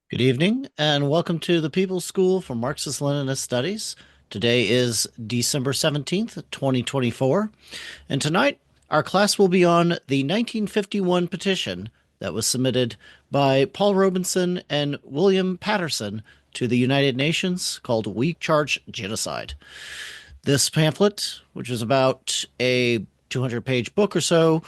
Good evening, and welcome to the People's School for Marxist-Leninist Studies. Today is December 17th, 2024, and tonight our class will be on the 1951 petition that was submitted by Paul Robeson and William Patterson to the United Nations called We Charge Genocide. This pamphlet, which is about a 200-page book or so,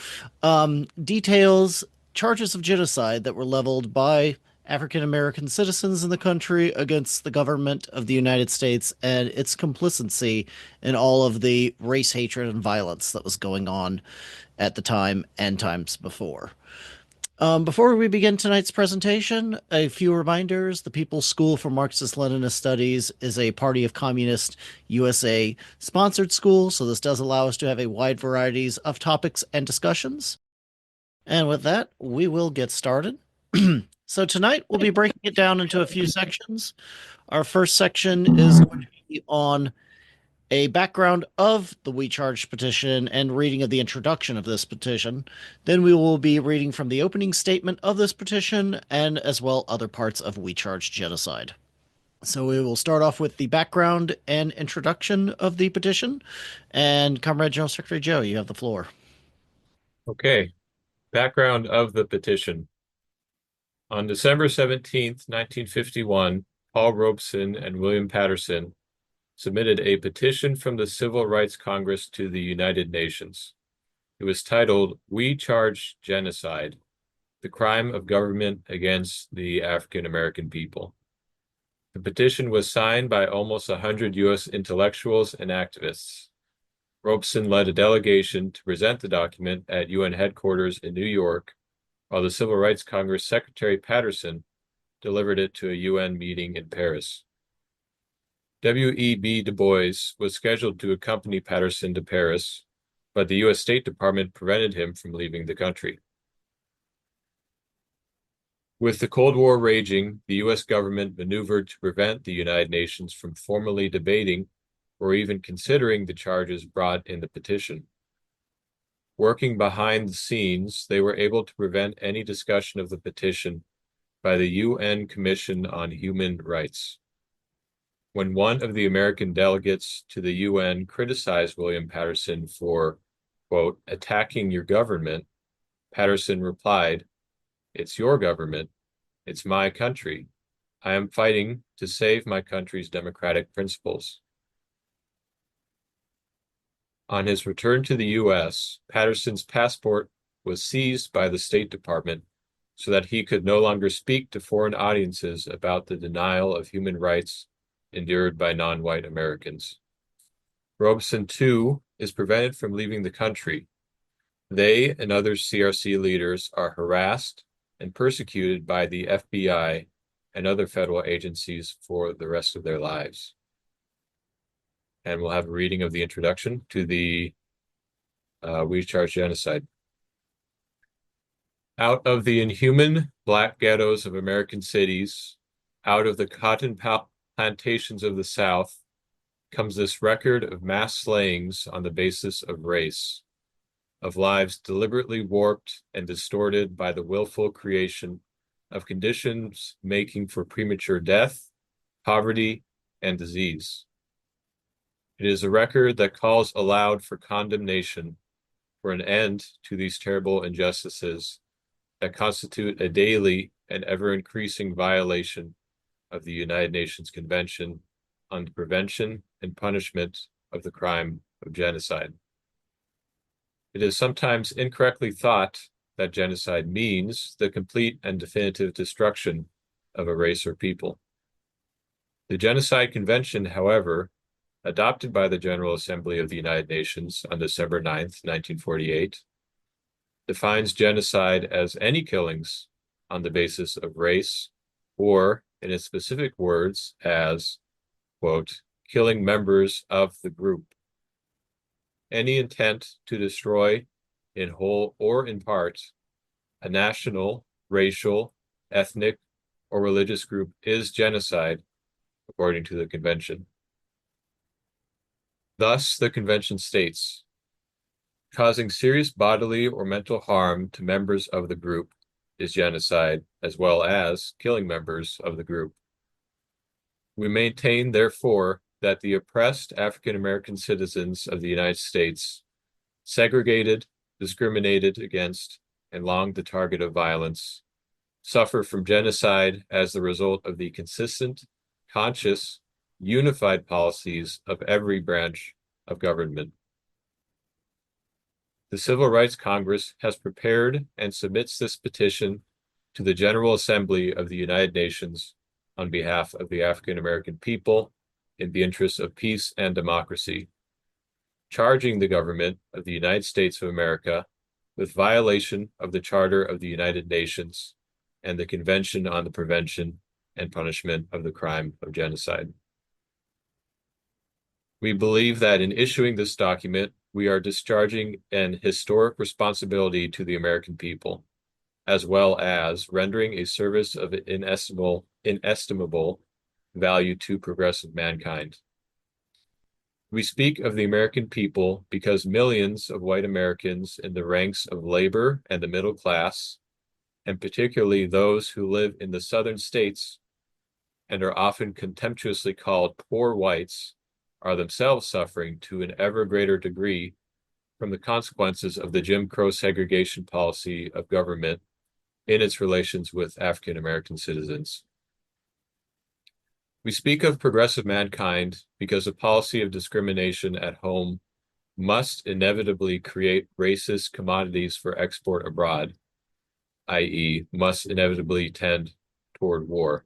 details charges of genocide that were leveled by African American citizens in the country against the government of the United States and its complicity in all of the race hatred and violence that was going on at the time and times before. Before we begin tonight's presentation, a few reminders. The People's School for Marxist-Leninist Studies is a Party of Communist USA sponsored school, so this does allow us to have a wide variety of topics and discussions. And with that, we will get started. So tonight we'll be breaking it down into a few sections. Our first section is going to be on a background of the We Charge petition and reading of the introduction of this petition. Then we will be reading from the opening statement of this petition and as well other parts of We Charge Genocide. So we will start off with the background and introduction of the petition. And Comrade General Secretary Joe, you have the floor. Okay, background of the petition. On December 17th, 1951, Paul Robeson and William Patterson submitted a petition from the Civil Rights Congress to the United Nations. It was titled, We Charge Genocide, the Crime of Government Against the African American People. The petition was signed by almost 100 U.S. intellectuals and activists. Robeson led a delegation to present the document at UN headquarters in New York, while the Civil Rights Congress Secretary Patterson delivered it to a UN meeting in Paris. W.E.B. Du Bois was scheduled to accompany Patterson to Paris, but the U.S. State Department prevented him from leaving the country. With the Cold War raging, the U.S. government maneuvered to prevent the United Nations from formally debating or even considering the charges brought in the petition. Working behind the scenes, they were able to prevent any discussion of the petition by the UN Commission on Human Rights. When one of the American delegates to the UN criticized William Patterson for, quote, attacking your government, Patterson replied, it's your government, it's my country. I am fighting to save my country's democratic principles. On his return to the U.S., Patterson's passport was seized by the State Department so that he could no longer speak to foreign audiences about the denial of human rights endured by non-white Americans. Robeson, too, is prevented from leaving the country. They and other CRC leaders are harassed and persecuted by the FBI and other federal agencies for the rest of their lives. And we'll have a reading of the introduction to the We Charge Genocide. Out of the inhuman black ghettos of American cities, out of the cotton plantations of the South, comes this record of mass slayings on the basis of race, of lives deliberately warped and distorted by the willful creation of conditions making for premature death, poverty, and disease. It is a record that calls aloud for condemnation, for an end to these terrible injustices that constitute a daily and ever-increasing violation of the United Nations Convention on the Prevention and Punishment of the Crime of Genocide. It is sometimes incorrectly thought that genocide means the complete and definitive destruction of a race or people. The Genocide Convention, however, adopted by the General Assembly of the United Nations on December 9th, 1948, defines genocide as any killings on the basis of race, or, in its specific words, as, quote, killing members of the group. Any intent to destroy, in whole or in part, a national, racial, ethnic, or religious group is genocide, according to the Convention. Thus, the Convention states, causing serious bodily or mental harm to members of the group is genocide, as well as killing members of the group. We maintain, therefore, that the oppressed African American citizens of the United States, segregated, discriminated against, and long the target of violence, suffer from genocide as the result of the consistent, conscious, unified policies of every branch of government. The Civil Rights Congress has prepared and submits this petition to the General Assembly of the United Nations on behalf of the African American people in the interests of peace and democracy, charging the government of the United States of America with violation of the Charter of the United Nations and the Convention on the Prevention and Punishment of the Crime of Genocide. We believe that in issuing this document, we are discharging an historic responsibility to the American people, as well as rendering a service of inestimable value to progressive mankind. We speak of the American people because millions of white Americans in the ranks of labor and the middle class, and particularly those who live in the southern states and are often contemptuously called poor whites, are themselves suffering to an ever greater degree from the consequences of the Jim Crow segregation policy of government in its relations with African American citizens. We speak of progressive mankind because a policy of discrimination at home must inevitably create racist commodities for export abroad, i.e., must inevitably tend toward war.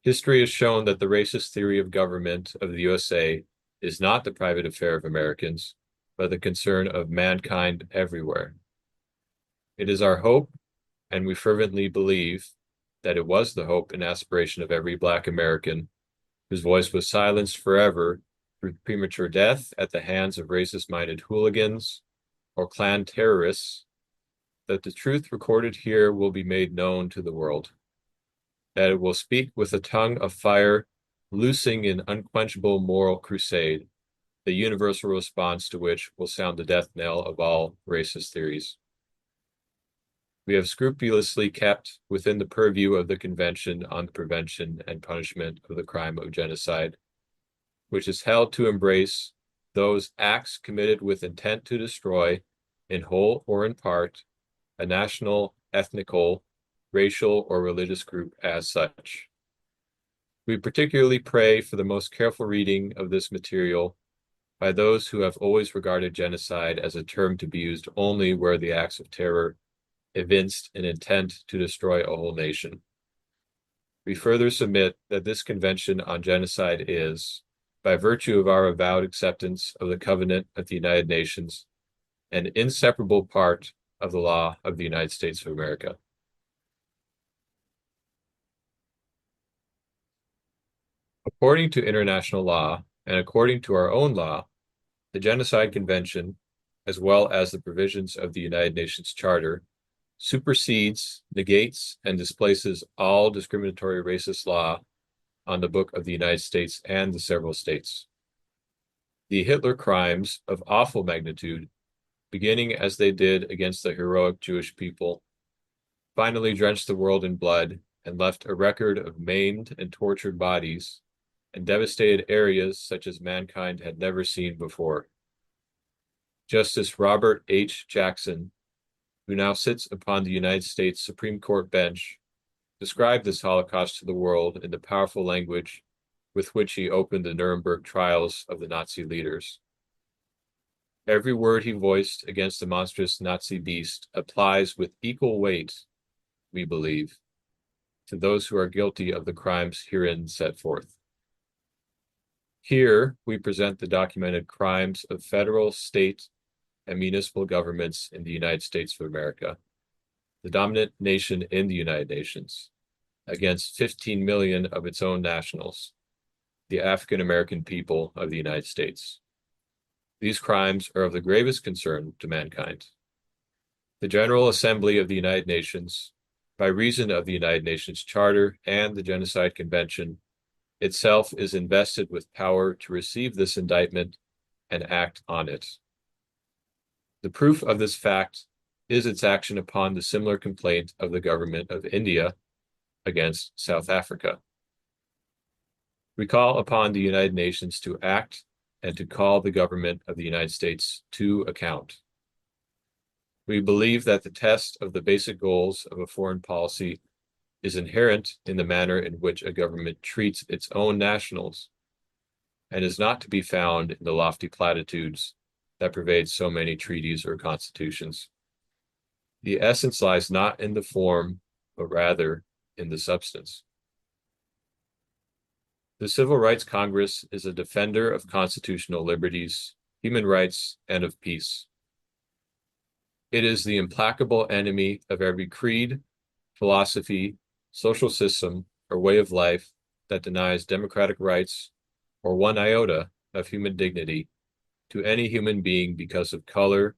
History has shown that the racist theory of government of the USA is not the private affair of Americans, but the concern of mankind everywhere. It is our hope, and we fervently believe that it was the hope and aspiration of every Black American whose voice was silenced forever through premature death at the hands of racist-minded hooligans or Klan terrorists, that the truth recorded here will be made known to the world, that it will speak with a tongue of fire, loosing an unquenchable moral crusade, the universal response to which will sound the death knell of all racist theories. We have scrupulously kept within the purview of the Convention on the Prevention and Punishment of the Crime of Genocide, which is held to embrace those acts committed with intent to destroy, in whole or in part, a national, ethnical, racial, or religious group as such. We particularly pray for the most careful reading of this material by those who have always regarded genocide as a term to be used only where the acts of terror evinced an intent to destroy a whole nation. We further submit that this Convention on Genocide is, by virtue of our avowed acceptance of the Covenant of the United Nations, an inseparable part of the law of the United States of America. According to international law, and according to our own law, the Genocide Convention, as well as the provisions of the United Nations Charter, supersedes, negates, and displaces all discriminatory racist law on the book of the United States and the several states. The Hitler crimes of awful magnitude, beginning as they did against the heroic Jewish people, finally drenched the world in blood and left a record of maimed and tortured bodies and devastated areas such as mankind had never seen before. Justice Robert H. Jackson, who now sits upon the United States Supreme Court bench, described this Holocaust to the world in the powerful language with which he opened the Nuremberg trials of the Nazi leaders. Every word he voiced against the monstrous Nazi beast applies with equal weight, we believe, to those who are guilty of the crimes herein set forth. Here, we present the documented crimes of federal, state, and municipal governments in the United States of America, the dominant nation in the United Nations, against 15 million of its own nationals, the African American people of the United States. These crimes are of the gravest concern to mankind. The General Assembly of the United Nations, by reason of the United Nations Charter and the Genocide Convention, itself is invested with power to receive this indictment and act on it. The proof of this fact is its action upon the similar complaint of the government of India against South Africa. We call upon the United Nations to act and to call the government of the United States to account. We believe that the test of the basic goals of a foreign policy is inherent in the manner in which a government treats its own nationals, and is not to be found in the lofty platitudes that pervade so many treaties or constitutions. The essence lies not in the form, but rather in the substance. The Civil Rights Congress is a defender of constitutional liberties, human rights, and of peace. It is the implacable enemy of every creed, philosophy, social system, or way of life that denies democratic rights or one iota of human dignity to any human being because of color,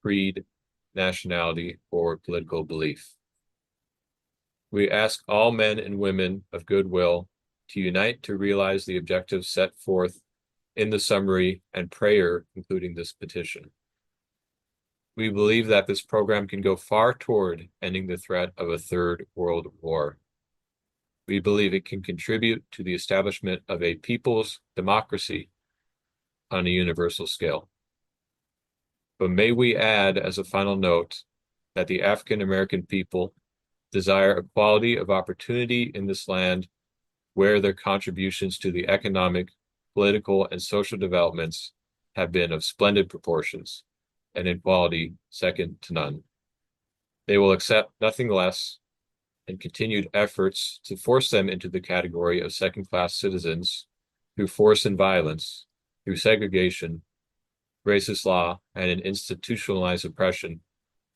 creed, nationality, or political belief. We ask all men and women of goodwill to unite to realize the objectives set forth in the summary and prayer including this petition. We believe that this program can go far toward ending the threat of a third world war. We believe it can contribute to the establishment of a people's democracy on a universal scale. But may we add as a final note that the African American people desire equality of opportunity in this land where their contributions to the economic, political, and social developments have been of splendid proportions and in quality second to none. They will accept nothing less, and continued efforts to force them into the category of second-class citizens through force and violence, through segregation, racist law, and an institutionalized oppression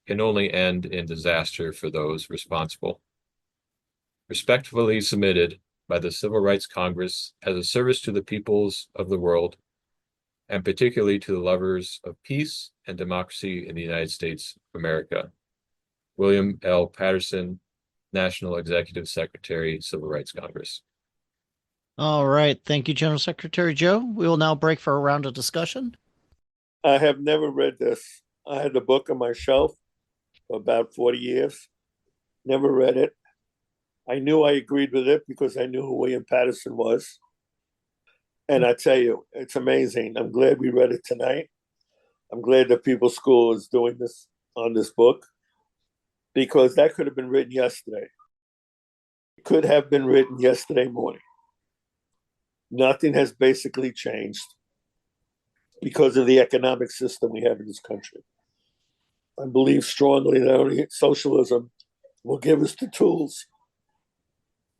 can only end in disaster for those responsible. Respectfully submitted by the Civil Rights Congress as a service to the peoples of the world, and particularly to the lovers of peace and democracy in the United States of America. William L. Patterson, National Executive Secretary, Civil Rights Congress. All right. Thank you, General Secretary Joe. We will now break for a round of discussion. I have never read this. I had the book on my shelf for about 40 years. Never read it. I knew I agreed with it because I knew who William Patterson was. And I tell you, it's amazing. I'm glad we read it tonight. I'm glad the People's School is doing this on this book, because that could have been written yesterday. It could have been written yesterday morning. Nothing has basically changed because of the economic system we have in this country. I believe strongly that only socialism will give us the tools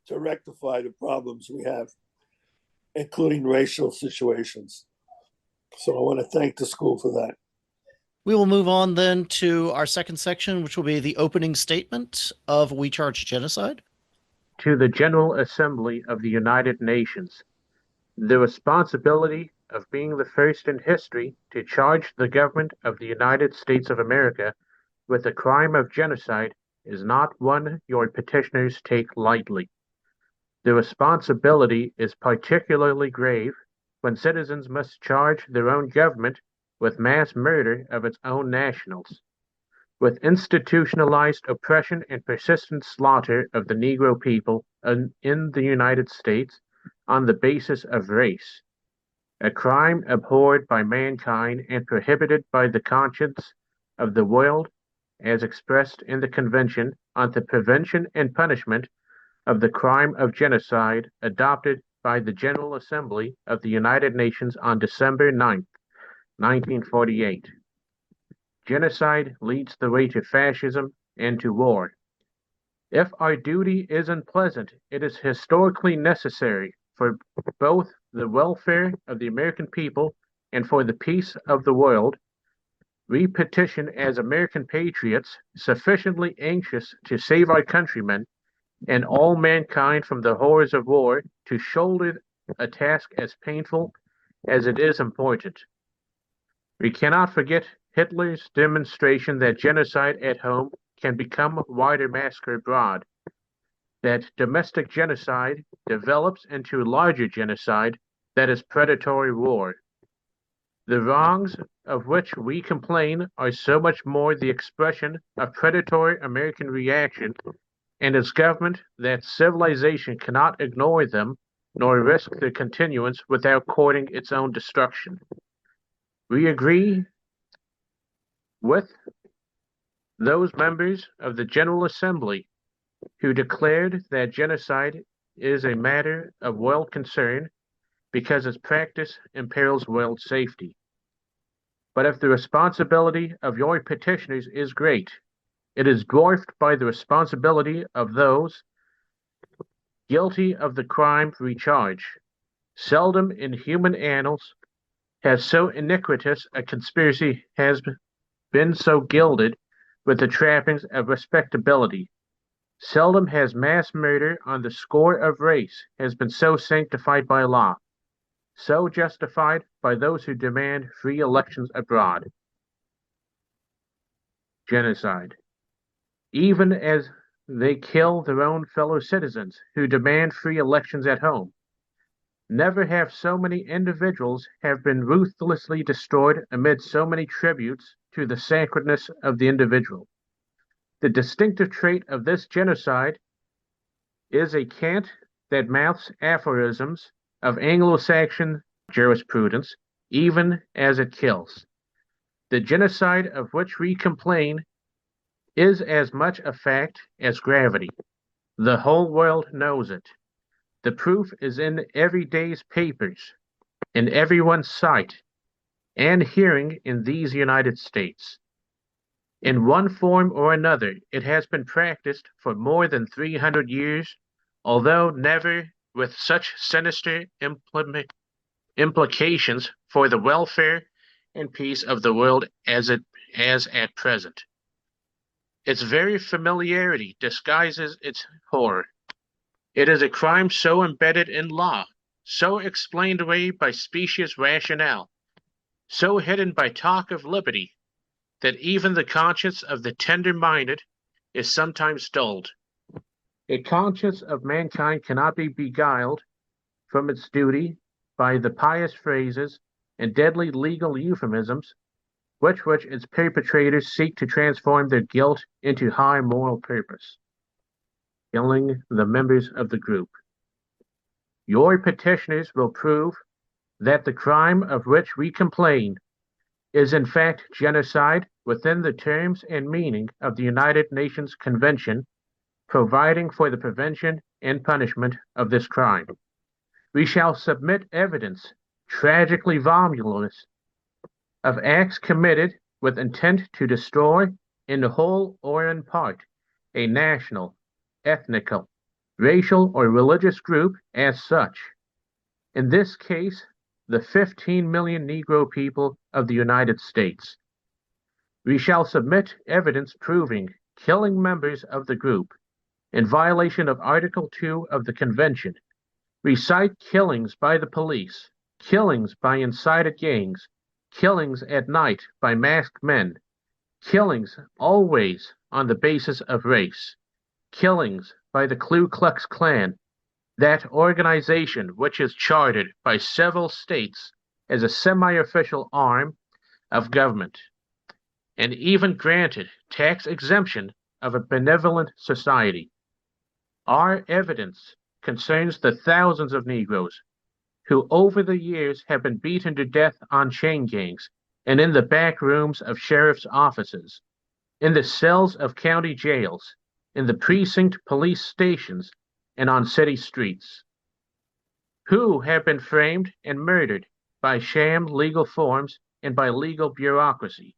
to rectify the problems we have, including racial situations. So I want to thank the school for that. We will move on then to our second section, which will be the opening statement of We Charge Genocide. To the General Assembly of the United Nations, the responsibility of being the first in history to charge the government of the United States of America with the crime of genocide is not one your petitioners take lightly. The responsibility is particularly grave when citizens must charge their own government with mass murder of its own nationals, with institutionalized oppression and persistent slaughter of the Negro people in the United States on the basis of race, a crime abhorred by mankind and prohibited by the conscience of the world as expressed in the Convention on the Prevention and Punishment of the Crime of Genocide adopted by the General Assembly of the United Nations on December 9th, 1948. Genocide leads the way to fascism and to war. If our duty is unpleasant, it is historically necessary for both the welfare of the American people and for the peace of the world. We petition as American patriots sufficiently anxious to save our countrymen and all mankind from the horrors of war to shoulder a task as painful as it is important. We cannot forget Hitler's demonstration that genocide at home can become wider massacre abroad, that domestic genocide develops into larger genocide that is predatory war. The wrongs of which we complain are so much more the expression of predatory American reaction and its government that civilization cannot ignore them nor risk their continuance without courting its own destruction. We agree with those members of the General Assembly who declared that genocide is a matter of world concern because its practice imperils world safety. But if the responsibility of your petitioners is great, it is dwarfed by the responsibility of those guilty of the crime recharged. Seldom in human annals has so iniquitous a conspiracy has been so gilded with the trappings of respectability. Seldom has mass murder on the score of race has been so sanctified by law, so justified by those who demand free elections abroad. Genocide. Even as they kill their own fellow citizens who demand free elections at home. Never have so many individuals have been ruthlessly destroyed amid so many tributes to the sacredness of the individual. The distinctive trait of this genocide is a cant that mouths aphorisms of Anglo-Saxon jurisprudence, even as it kills. The genocide of which we complain is as much a fact as gravity. The whole world knows it. The proof is in every day's papers, in everyone's sight and hearing in these United States. In one form or another, it has been practiced for more than 300 years, although never with such sinister implications for the welfare and peace of the world as at present. Its very familiarity disguises its horror. It is a crime so embedded in law, so explained away by specious rationale, so hidden by talk of liberty, that even the conscience of the tender-minded is sometimes dulled. A conscience of mankind cannot be beguiled from its duty by the pious phrases and deadly legal euphemisms which its perpetrators seek to transform their guilt into high moral purpose, killing the members of the group. Your petitioners will prove that the crime of which we complain is in fact genocide within the terms and meaning of the United Nations Convention providing for the prevention and punishment of this crime. We shall submit evidence, tragically voluminous, of acts committed with intent to destroy, in whole or in part, a national, ethnical, racial, or religious group as such. In this case, the 15 million Negro people of the United States. We shall submit evidence proving killing members of the group in violation of Article 2 of the Convention. Recite killings by the police, killings by incited gangs, killings at night by masked men, killings always on the basis of race, killings by the Ku Klux Klan, that organization which is chartered by several states as a semi-official arm of government, and even granted tax exemption of a benevolent society. Our evidence concerns the thousands of Negroes who over the years have been beaten to death on chain gangs and in the back rooms of sheriff's offices, in the cells of county jails, in the precinct police stations, and on city streets, who have been framed and murdered by sham legal forms and by legal bureaucracy.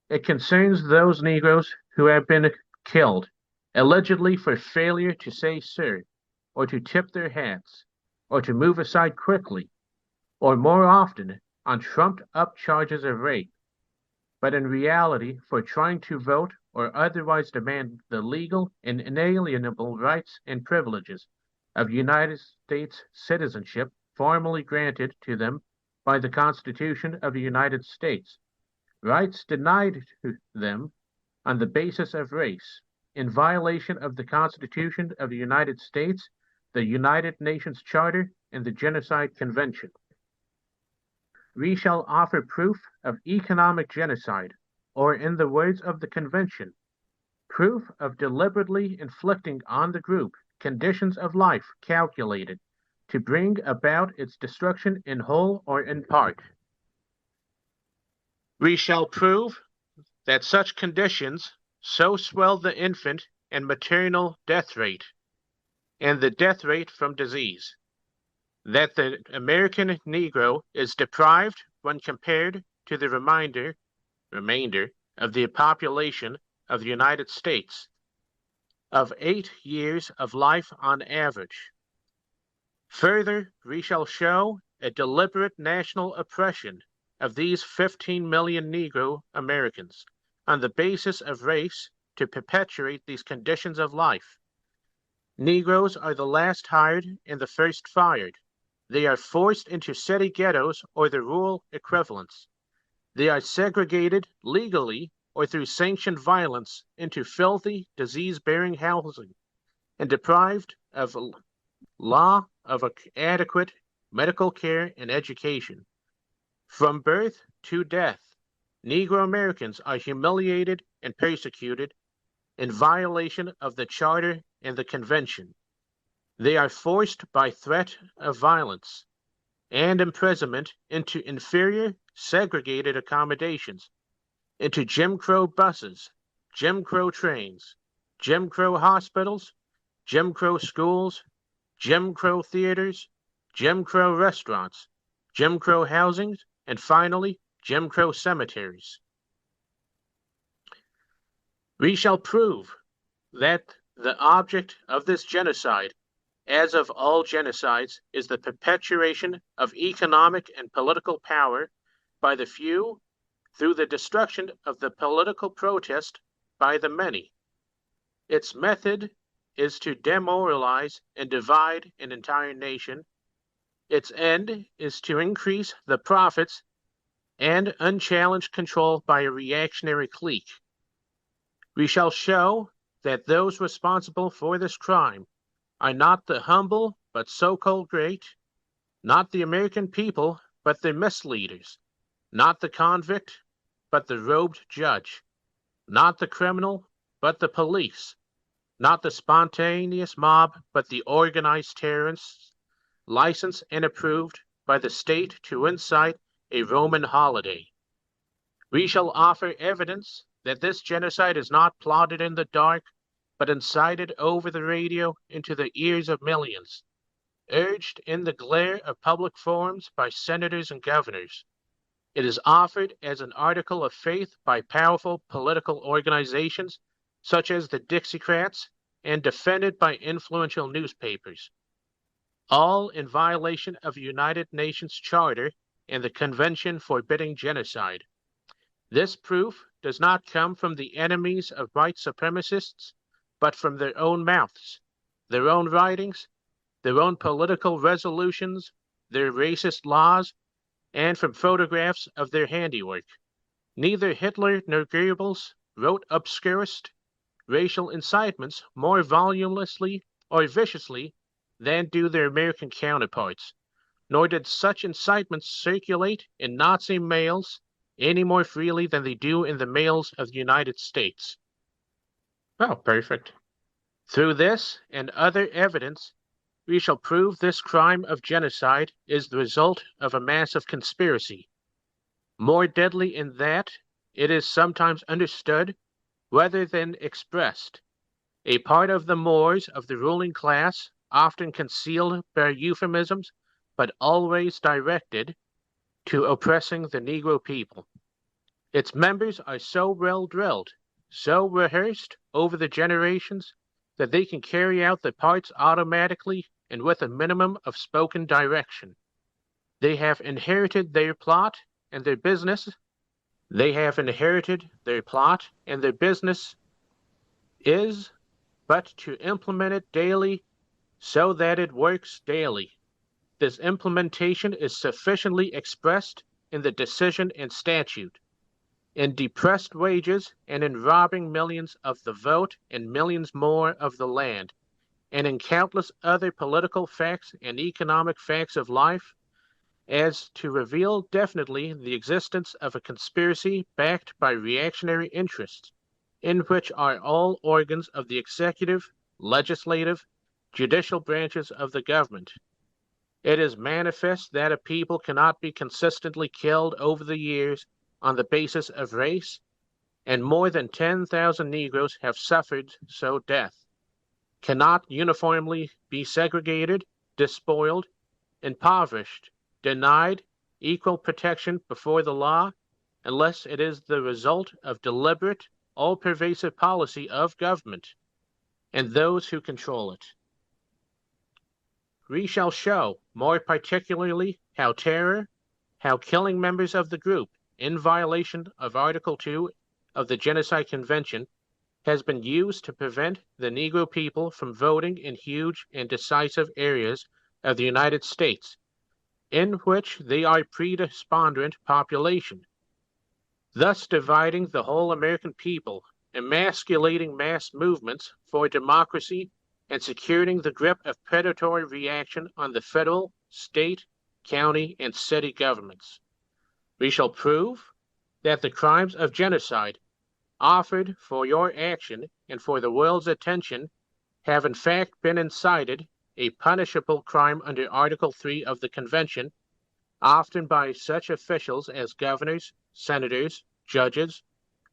It concerns those Negroes who have been killed, allegedly for failure to say sir, or to tip their hats, or to move aside quickly, or more often on trumped-up charges of rape, but in reality for trying to vote or otherwise demand the legal and inalienable rights and privileges of United States citizenship formally granted to them by the Constitution of the United States, rights denied to them on the basis of race, in violation of the Constitution of the United States, the United Nations Charter, and the Genocide Convention. we shall offer proof of economic genocide, or in the words of the convention, proof of deliberately inflicting on the group conditions of life calculated to bring about its destruction in whole or in part. We shall prove that such conditions so swell the infant and maternal death rate and the death rate from disease, that the American Negro is deprived when compared to the remainder of the population of the United States of 8 years of life on average. Further, we shall show a deliberate national oppression of these 15 million Negro Americans on the basis of race to perpetuate these conditions of life. Negroes are the last hired and the first fired. They are forced into city ghettos or the rural equivalents. They are segregated legally or through sanctioned violence into filthy, disease-bearing housing and deprived of law of adequate medical care and education. From birth to death, Negro Americans are humiliated and persecuted in violation of the Charter and the Convention. They are forced by threat of violence and imprisonment into inferior, segregated accommodations, into Jim Crow buses, Jim Crow trains, Jim Crow hospitals, Jim Crow schools, Jim Crow theaters, Jim Crow restaurants, Jim Crow housings, and finally, Jim Crow cemeteries. We shall prove that the object of this genocide, as of all genocides, is the perpetuation of economic and political power by the few through the destruction of the political protest by the many. Its method is to demoralize and divide an entire nation. Its end is to increase the profits and unchallenged control by a reactionary clique. We shall show that those responsible for this crime are not the humble but so-called great, not the American people but the misleaders, not the convict but the robed judge, not the criminal but the police, not the spontaneous mob but the organized terrorists, licensed and approved by the state to incite a Roman holiday. We shall offer evidence that this genocide is not plotted in the dark, but incited over the radio into the ears of millions, urged in the glare of public forums by senators and governors. It is offered as an article of faith by powerful political organizations such as the Dixiecrats and defended by influential newspapers, all in violation of the United Nations Charter and the Convention forbidding genocide. This proof does not come from the enemies of white supremacists, but from their own mouths, their own writings, their own political resolutions, their racist laws, and from photographs of their handiwork. Neither Hitler nor Goebbels wrote obscurest racial incitements more voluminously or viciously than do their American counterparts, nor did such incitements circulate in Nazi mails any more freely than they do in the mails of the United States. Oh, perfect. Through this and other evidence, we shall prove this crime of genocide is the result of a massive conspiracy, more deadly in that it is sometimes understood rather than expressed. A part of the mores of the ruling class, often concealed by euphemisms, but always directed to oppressing the Negro people. Its members are so well drilled, so rehearsed over the generations, that they can carry out the parts automatically and with a minimum of spoken direction. They have inherited their plot and their business. Is but to implement it daily so that it works daily. This implementation is sufficiently expressed in the decision and statute, in depressed wages and in robbing millions of the vote and millions more of the land, and in countless other political facts and economic facts of life, as to reveal definitely the existence of a conspiracy backed by reactionary interests, in which are all organs of the executive, legislative, judicial branches of the government. It is manifest that a people cannot be consistently killed over the years on the basis of race, and more than 10,000 Negroes have suffered so death, cannot uniformly be segregated, despoiled, impoverished, denied equal protection before the law, unless it is the result of deliberate, all-pervasive policy of government and those who control it. We shall show, more particularly, how terror, how killing members of the group, in violation of Article 2 of the Genocide Convention, has been used to prevent the Negro people from voting in huge and decisive areas of the United States, in which they are preponderant population, thus dividing the whole American people, emasculating mass movements for democracy, and securing the grip of predatory reaction on the federal, state, county, and city governments. We shall prove that the crimes of genocide offered for your action and for the world's attention have in fact been incited, a punishable crime under Article 3 of the Convention, often by such officials as governors, senators, judges,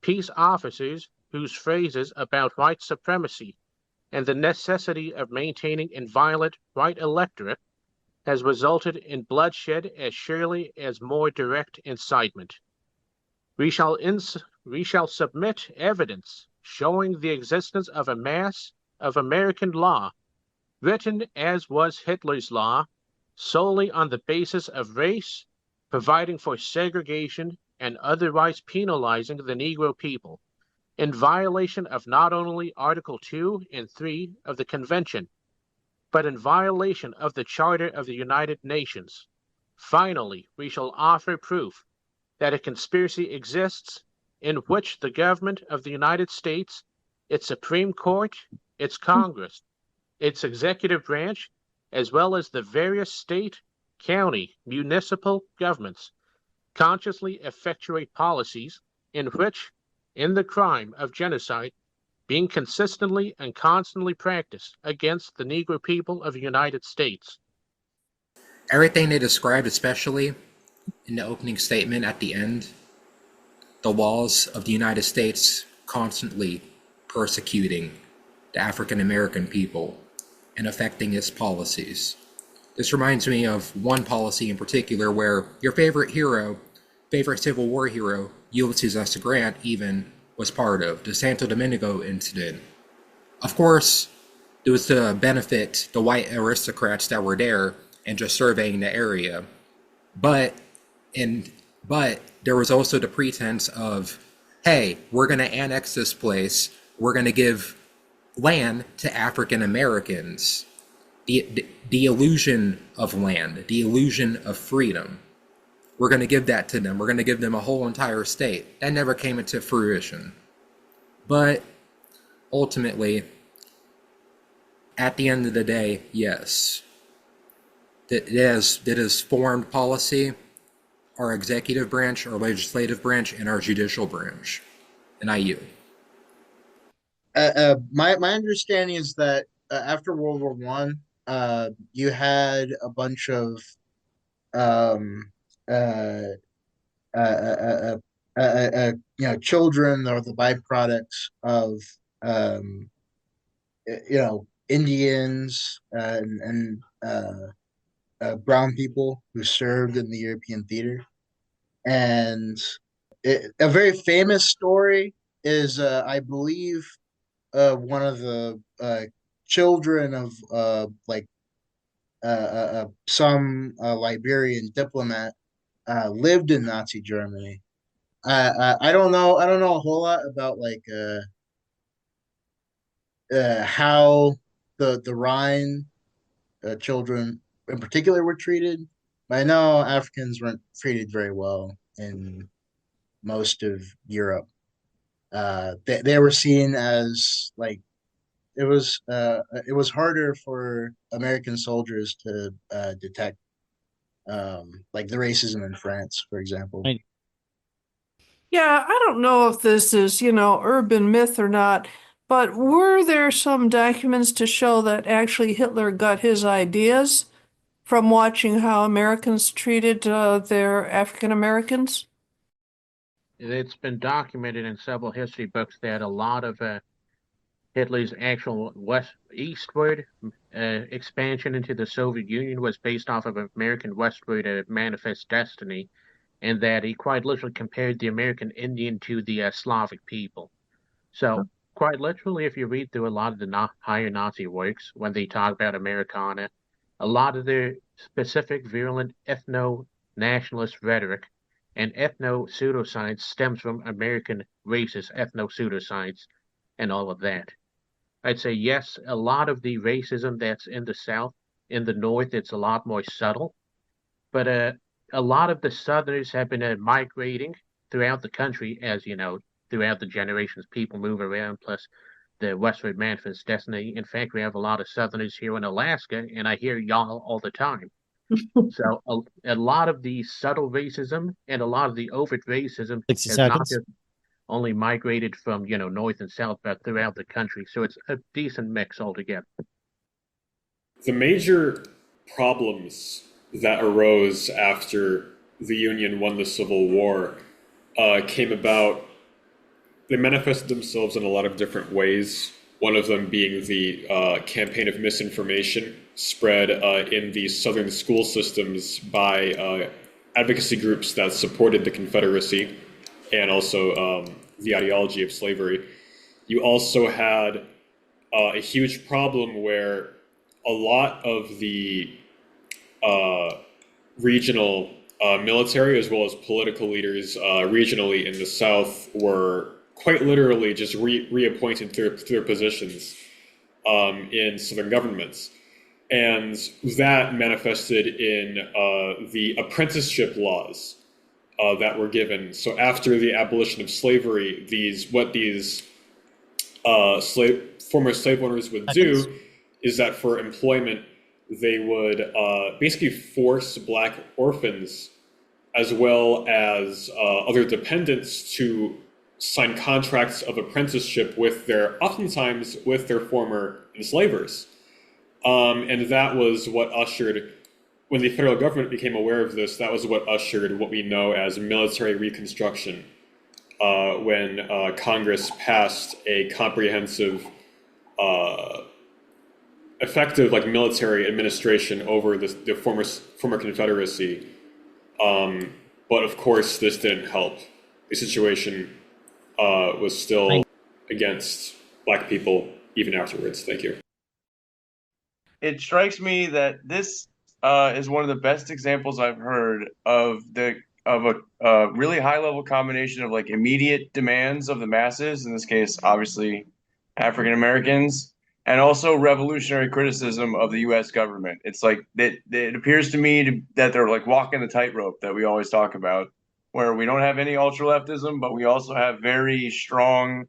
peace officers, whose phrases about white supremacy and the necessity of maintaining inviolate white electorate has resulted in bloodshed as surely as more direct incitement. We shall submit evidence showing the existence of a mass of American law, written as was Hitler's law, solely on the basis of race, providing for segregation and otherwise penalizing the Negro people, in violation of not only Article 2 and 3 of the Convention, but in violation of the Charter of the United Nations. Finally, we shall offer proof that a conspiracy exists in which the government of the United States, its Supreme Court, its Congress, its executive branch, as well as the various state, county, municipal governments, consciously effectuate policies in which, in the crime of genocide, being consistently and constantly practiced against the Negro people of the United States. Everything they described, especially in the opening statement at the end, the laws of the United States constantly persecuting the African American people and affecting its policies. This reminds me of one policy in particular where your favorite Civil War hero, Ulysses S. Grant, even was part of, the Santo Domingo incident. Of course, it was to benefit the white aristocrats that were there and just surveying the area. But there was also the pretense of, hey, we're going to annex this place, we're going to give land to African Americans. The illusion of land, the illusion of freedom. We're going to give that to them. We're going to give them a whole entire state. That never came into fruition. But ultimately, at the end of the day, yes, that is formed policy, our executive branch, our legislative branch, and our judicial branch. And I yield. My understanding is that after World War One, you had a bunch of um, uh, children or the byproducts of Indians and brown people who served in the European theater, and a very famous story is, I believe, one of the children of some Liberian diplomat lived in Nazi Germany. I don't know. I don't know a whole lot about how the Rhine children in particular were treated. But I know Africans weren't treated very well in most of Europe. They were seen as like it was harder for American soldiers to detect like the racism in France, for example. Yeah, I don't know if this is, urban myth or not, but were there some documents to show that actually Hitler got his ideas from watching how Americans treated their African Americans? It's been documented in several history books that a lot of Hitler's actual eastward expansion into the Soviet Union was based off of American westward manifest destiny, and that he quite literally compared the American Indian to the Slavic people. So, quite literally, if you read through a lot of the higher Nazi works, when they talk about Americana, a lot of their specific virulent ethno-nationalist rhetoric and ethno-pseudoscience stems from American racist ethno-pseudoscience and all of that. I'd say yes, a lot of the racism that's in the South, in the North, it's a lot more subtle. But a lot of the Southerners have been migrating throughout the country, as you know, throughout the generations, people move around, plus the westward manifest destiny. In fact, we have a lot of Southerners here in Alaska, and I hear y'all all the time. So a lot of the subtle racism and a lot of the overt racism 60 has not seconds. just only migrated from, north and south, but throughout the country. So it's a decent mix altogether. The major problems that arose after the Union won the Civil War came about. They manifested themselves in a lot of different ways. One of them being the campaign of misinformation spread in the Southern school systems by advocacy groups that supported the Confederacy and also the ideology of slavery. You also had a huge problem where a lot of the regional military as well as political leaders regionally in the South were quite literally just reappointed to their positions in Southern governments. And that manifested in the apprenticeship laws that were given. So after the abolition of slavery, former slave owners would do is that for employment, they would basically force Black orphans as well as other dependents to sign contracts of apprenticeship oftentimes with their former enslavers. And that was what ushered, when the federal government became aware of this, that was what ushered what we know as military reconstruction, when Congress passed a comprehensive, effective military administration over the former Confederacy. But of course, this didn't help. The situation was still against Black people even afterwards. Thank you. It strikes me that this is one of the best examples I've heard of a really high level combination of immediate demands of the masses, in this case, obviously African Americans, and also revolutionary criticism of the U.S. government. It's it appears to me that they're walking the tightrope that we always talk about, where we don't have any ultra leftism, but we also have very strong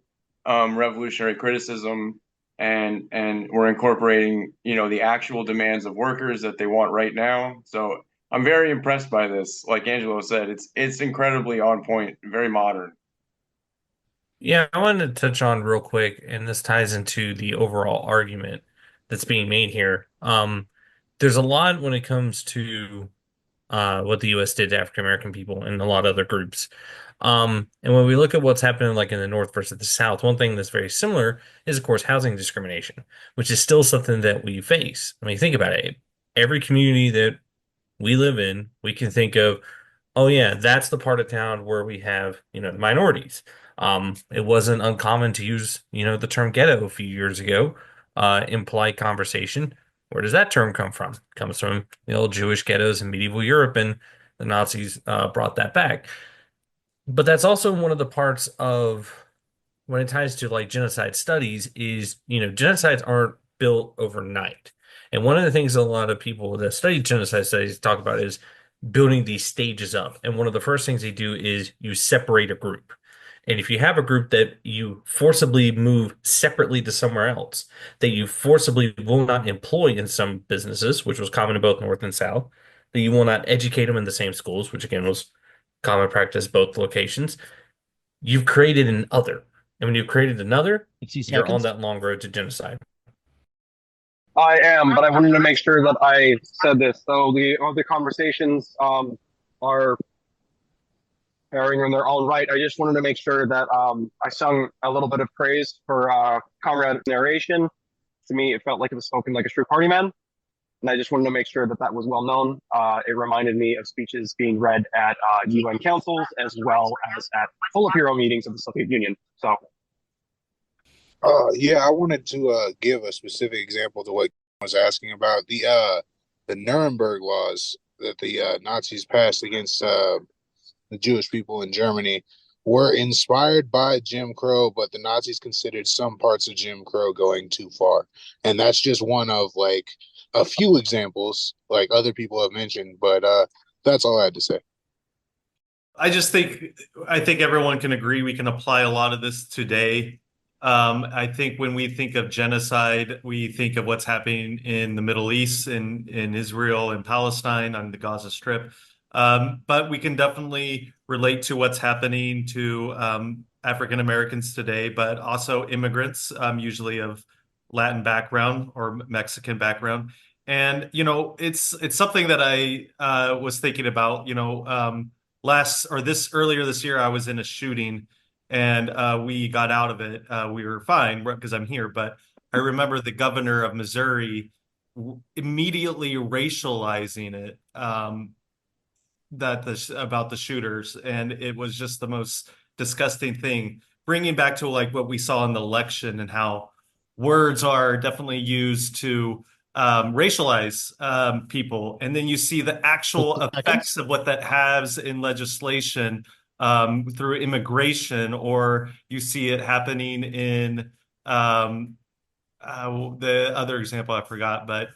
revolutionary criticism, and we're incorporating the actual demands of workers that they want right now. So I'm very impressed by this. Like Angelo said, it's incredibly on point, very modern. Yeah, I wanted to touch on real quick, and this ties into the overall argument that's being made here. There's a lot when it comes to what the U.S. did to African American people and a lot of other groups. And when we look at what's happening in the North versus the South, one thing that's very similar is, of course, housing discrimination, which is still something that we face. I mean, think about it. Every community that we live in, we can think of, oh yeah, that's the part of town where we have, minorities. It wasn't uncommon to use, the term ghetto a few years ago, in polite conversation. Where does that term come from? It comes from the old Jewish ghettos in medieval Europe, and the Nazis brought that back. But that's also one of the parts of when it ties to genocide studies is, genocides aren't built overnight. And one of the things a lot of people that study genocide studies talk about is building these stages up. And one of the first things they do is you separate a group. And if you have a group that you forcibly move separately to somewhere else, that you forcibly will not employ in some businesses, which was common in both North and South, You will not educate them in the same schools, which again was common practice both locations. You've created an other. And when you've created another, 60 you're on seconds. that long road to genocide. I am, but I wanted to make sure that I said this. So the other conversations are airing in their own right. I just wanted to make sure that I sung a little bit of praise for Comrade narration. To me, it felt like it was spoken like a true party man. And I just wanted to make sure that that was well known. It reminded me of speeches being read at UN councils as well as at Politburo meetings of the Soviet Union. So, yeah, I wanted to give a specific example to what I was asking about the Nuremberg laws that the Nazis passed against the Jewish people in Germany were inspired by Jim Crow, but the Nazis considered some parts of Jim Crow going too far, and that's just one of like a few examples, like other people have mentioned. But that's all I had to say. I think everyone can agree we can apply a lot of this today. I think when we think of genocide, we think of what's happening in the Middle East, in Israel and Palestine, on the Gaza Strip. But we can definitely relate to what's happening to African Americans today, but also immigrants, usually of Latin background or Mexican background. And, it's something that I was thinking about, earlier this year, I was in a shooting and we got out of it. We were fine because I'm here, but I remember the governor of Missouri immediately racializing it, about the shooters, and it was just the most disgusting thing. Bringing back to like what we saw in the election and how words are definitely used to racialize people, and then you see the actual effects of what that has in legislation through immigration, or you see it happening in the other example I forgot, but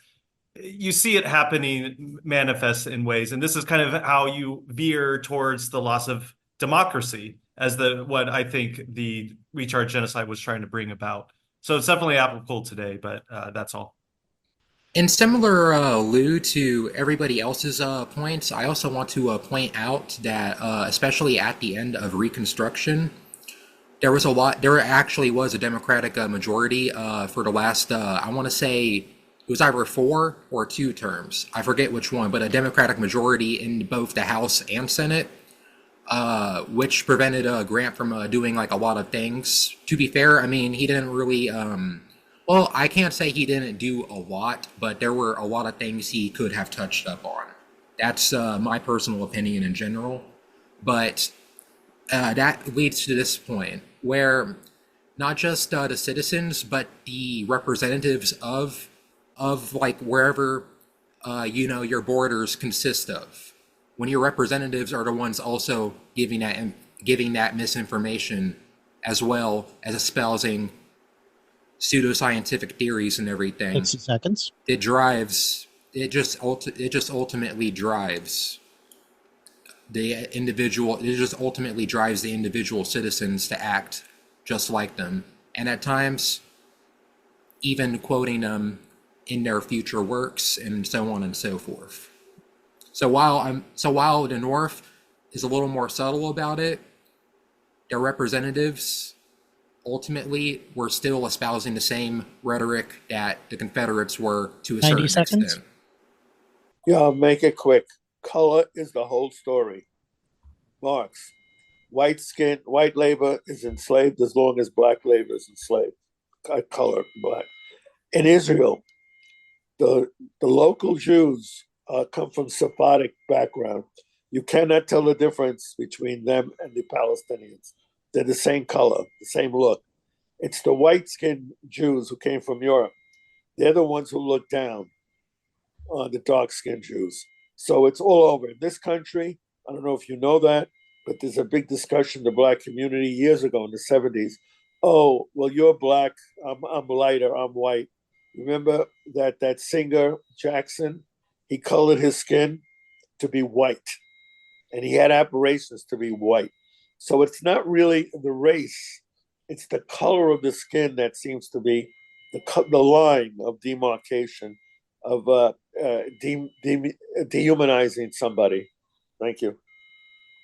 you see it happening manifest in ways, and this is kind of how you veer towards the loss of democracy as what I think the Recharge Genocide was trying to bring about. So it's definitely applicable today, but that's all. And similar, Lou, to everybody else's points, I also want to point out that, especially at the end of Reconstruction, there actually was a Democratic majority for the last, I want to say, it was either 4 or 2 terms. I forget which one, but a Democratic majority in both the House and Senate, which prevented Grant from doing like a lot of things. To be fair, I mean, he didn't really, well, I can't say he didn't do a lot, but there were a lot of things he could have touched up on. That's my personal opinion in general. But that leads to this point where not just the citizens, but the representatives of like wherever your borders consist of, when your representatives are the ones also giving that misinformation, as well as espousing pseudoscientific theories and everything. 60 seconds. It just ultimately drives the individual. It just ultimately drives the individual citizens to act just like them, and at times even quoting them in their future works, and so on and so forth. So while the North is a little more subtle about it, their representatives ultimately were still espousing the same rhetoric that the Confederates were to a 90 certain seconds. extent. Yeah, I'll make it quick. Color is the whole story. Marx, white labor is enslaved as long as black labor is enslaved. Color, black. In Israel, the local Jews come from Sephardic background. You cannot tell the difference between them and the Palestinians. They're the same color, the same look. It's the white-skinned Jews who came from Europe. They're the ones who look down on the dark-skinned Jews. So it's all over. In this country, I don't know if you know that, but there's a big discussion in the black community years ago in the 70s. Oh, well, you're black, I'm lighter, I'm white. Remember that singer, Jackson? He colored his skin to be white, and he had aspirations to be white. So it's not really the race, it's the color of the skin that seems to be the line of demarcation. dehumanizing somebody. Thank you.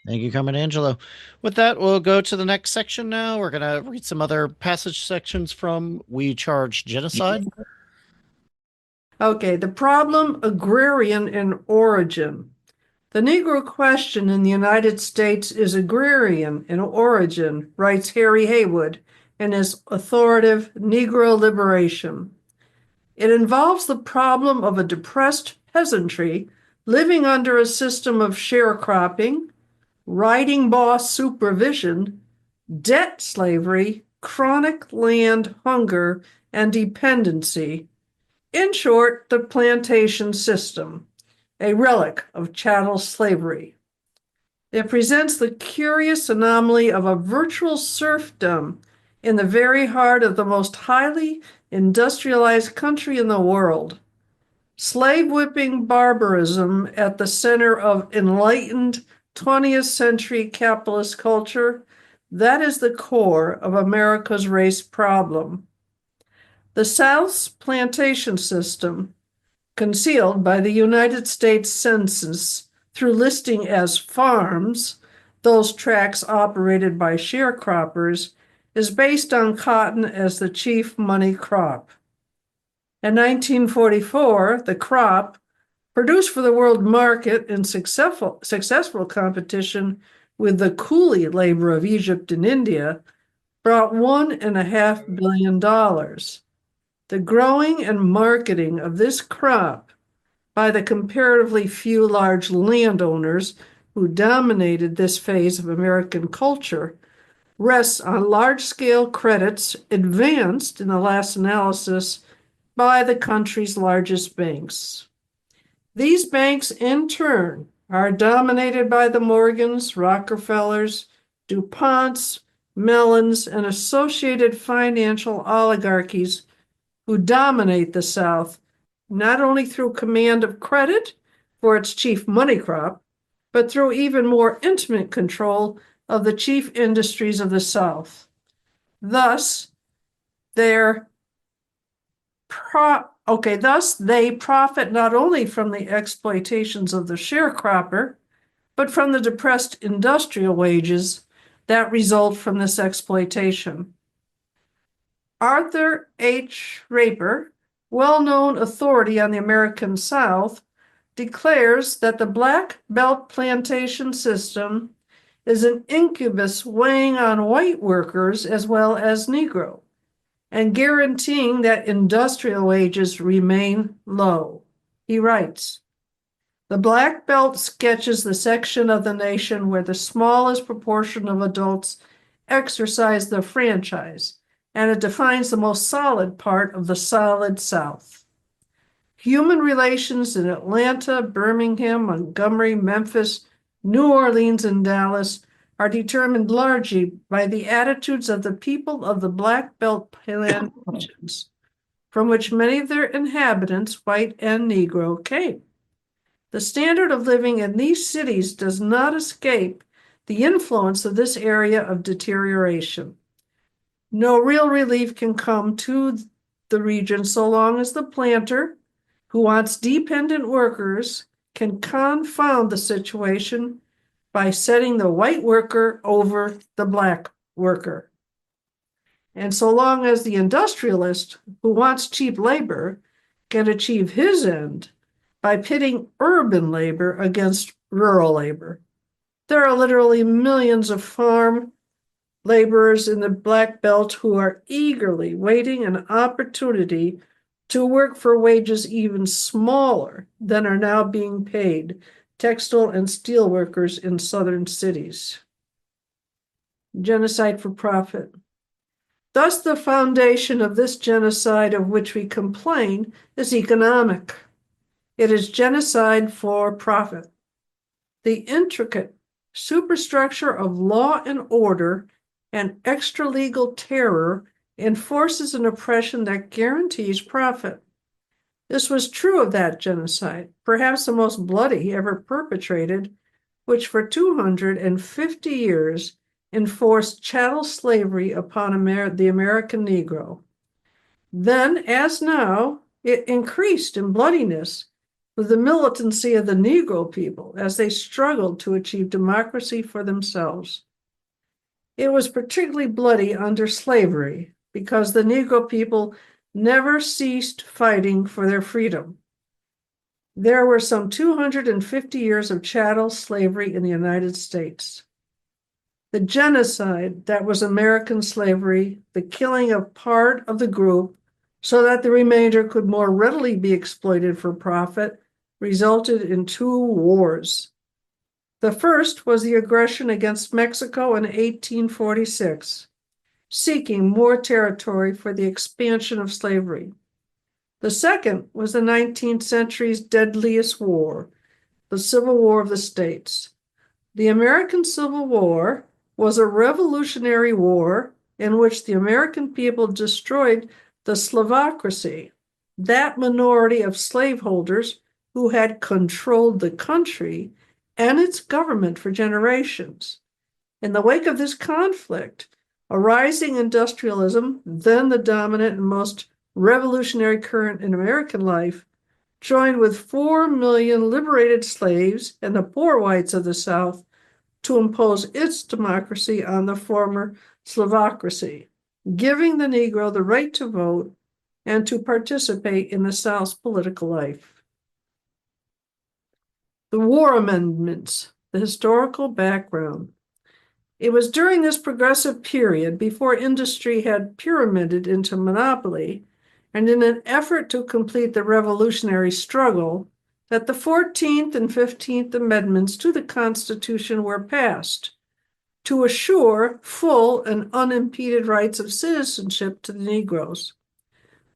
Thank you, Carmen Angelo. With that, we'll go to the next section now. We're going to read some other passage sections from We Charge Genocide. Okay, the problem, agrarian in origin. The Negro question in the United States is agrarian in origin, writes Harry Haywood in his authoritative Negro Liberation. It involves the problem of a depressed peasantry living under a system of sharecropping, riding boss supervision, debt slavery, chronic land hunger, and dependency. In short, the plantation system, a relic of chattel slavery. It presents the curious anomaly of a virtual serfdom in the very heart of the most highly industrialized country in the world. Slave whipping barbarism at the center of enlightened 20th century capitalist culture, that is the core of America's race problem. The South's plantation system, concealed by the United States Census through listing as farms, those tracts operated by sharecroppers, is based on cotton as the chief money crop. In 1944, the crop, produced for the world market in successful competition with the coolie labor of Egypt and India, brought $1.5 billion. The growing and marketing of this crop by the comparatively few large landowners who dominated this phase of American culture rests on large-scale credits advanced in the last analysis by the country's largest banks. These banks, in turn, are dominated by the Morgans, Rockefellers, DuPonts, Mellons, and associated financial oligarchies who dominate the South, not only through command of credit for its chief money crop, but through even more intimate control of the chief industries of the South. Thus, they profit not only from the exploitations of the sharecropper, but from the depressed industrial wages that result from this exploitation. Arthur H. Raper, well-known authority on the American South, declares that the Black Belt plantation system is an incubus weighing on white workers as well as Negro, and guaranteeing that industrial wages remain low. He writes, "The Black Belt sketches the section of the nation where the smallest proportion of adults exercise the franchise, and it defines the most solid part of the solid South. Human relations in Atlanta, Birmingham, Montgomery, Memphis, New Orleans, and Dallas are determined largely by the attitudes of the people of the Black Belt plantations, from which many of their inhabitants, white and Negro, came. The standard of living in these cities does not escape the influence of this area of deterioration. No real relief can come to the region so long as the planter, who wants dependent workers, can confound the situation by setting the white worker over the black worker. And so long as the industrialist, who wants cheap labor, can achieve his end by pitting urban labor against rural labor. There are literally millions of farm laborers in the Black Belt who are eagerly waiting an opportunity to work for wages even smaller than are now being paid textile and steel workers in southern cities." Genocide for profit. Thus, the foundation of this genocide of which we complain is economic. It is genocide for profit. The intricate superstructure of law and order and extra-legal terror enforces an oppression that guarantees profit. This was true of that genocide, perhaps the most bloody ever perpetrated, which for 250 years enforced chattel slavery upon the American Negro. Then, as now, It increased in bloodiness with the militancy of the Negro people as they struggled to achieve democracy for themselves. It was particularly bloody under slavery because the Negro people never ceased fighting for their freedom. There were some 250 years of chattel slavery in the United States. The genocide that was American slavery, the killing of part of the group so that the remainder could more readily be exploited for profit, resulted in 2 wars. The first was the aggression against Mexico in 1846, seeking more territory for the expansion of slavery. The second was the 19th century's deadliest war, the Civil War of the States. The American Civil War was a revolutionary war in which the American people destroyed the Slavocracy, that minority of slaveholders who had controlled the country and its government for generations. In the wake of this conflict, a rising industrialism, then the dominant and most revolutionary current in American life, joined with 4 million liberated slaves and the poor whites of the South to impose its democracy on the former Slavocracy, giving the Negro the right to vote and to participate in the South's political life. The War Amendments, the historical background. It was during this progressive period, before industry had pyramided into monopoly, and in an effort to complete the revolutionary struggle, that the 14th and 15th Amendments to the Constitution were passed to assure full and unimpeded rights of citizenship to the Negroes.